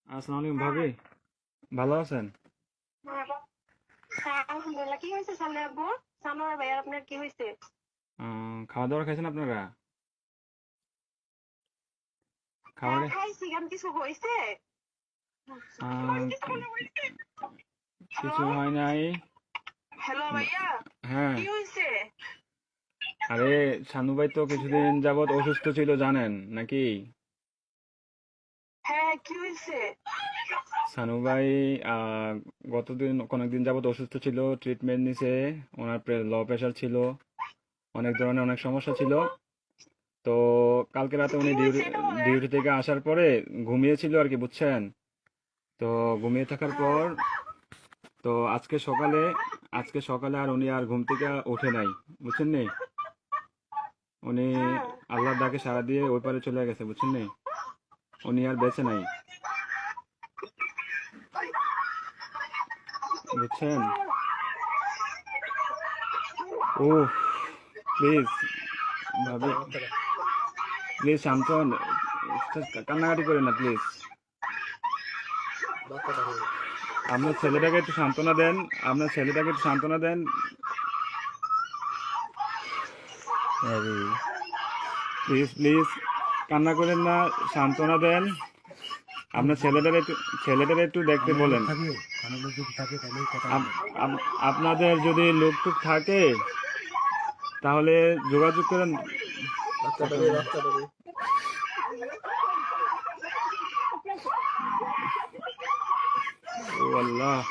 আসসালামু আলাইকুম ভাবি, ভালো আছেন? হ্যাঁ, আলহামদুলিল্লাহ। কি হয়েছে সামনে আব্বু? সানোয়ার ভাইয়ার আপনার কি হয়েছে? খাওয়া দাওয়া খাইছেন আপনারা? হ্যাঁ, খাবারে খাইছি। কেন কিছু হয়েছে? আহ, কি- হ্যালো, কিছু হয় নাই। হ্যালো ভাইয়া, হ্যাঁ, কি হয়েছে? আরে শানু ভাই তো কিছুদিন যাবত অসুস্থ ছিল জানেন নাকি? হ্যাঁ, কি হয়েছে? শানু ভাই আহ, অনেকদিন যাবত অসুস্থ ছিল, ট্রিটমেন্ট নিছে। ওনার লো প্রেশার ছিল, অনেক ধরনের অনেক সমস্যা ছিল। তো কালকে রাতে উনি কি হয়েছে এটা বলেন? ডিউটি থেকে আসার পরে ঘুমিয়েছিল আর কি, বুঝছেন? তো ঘুমিয়ে থাকার হ্যাঁ, পর তো আজকে সকালে আর উনি আর ঘুম থেকে ওঠে নাই, বুঝছেন নি? উনি হ্যাঁ, আল্লাহর ডাকে সাড়া দিয়ে ওই পারে চলে গেছে, বুঝছেন নি? উনি আর বেঁচে নাই, বুঝছেন? ও, প্লিজ ভাবি, প্লিজ শান্ত হন। কান্নাকাটি করেন না প্লিজ। আপনার ছেলেটাকে একটু সান্ত্বনা দেন, আপনার ছেলেটাকে একটু সান্ত্বনা দেন। প্লিজ প্লিজ, কান্না করেন না, সান্ত্বনা দেন। আপনার ছেলেটার একটু দেখতে অনেক লোক বলেন। থাকে, অনেক লোক যদি থাকে তাহলেই কথা আপ- বলে। আপনাদের যদি লোকটুক থাকে তাহলে যোগাযোগ করেন। কথা বলেন। ও আল্লাহ,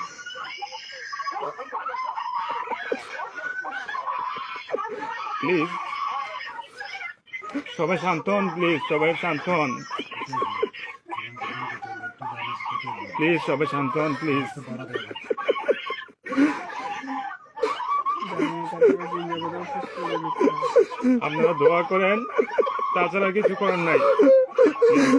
প্লিজ সবাই শান্ত হন, প্লিজ সবাই শান্ত হন, জীবন জীবন কেটে একটু মানুষ কেটে প্লিজ সবাই শান্ত হন, প্লিজ। তো বলা যায় না। আপনারা দোয়া করেন, তাছাড়া কিছু করার নাই। প্লিজ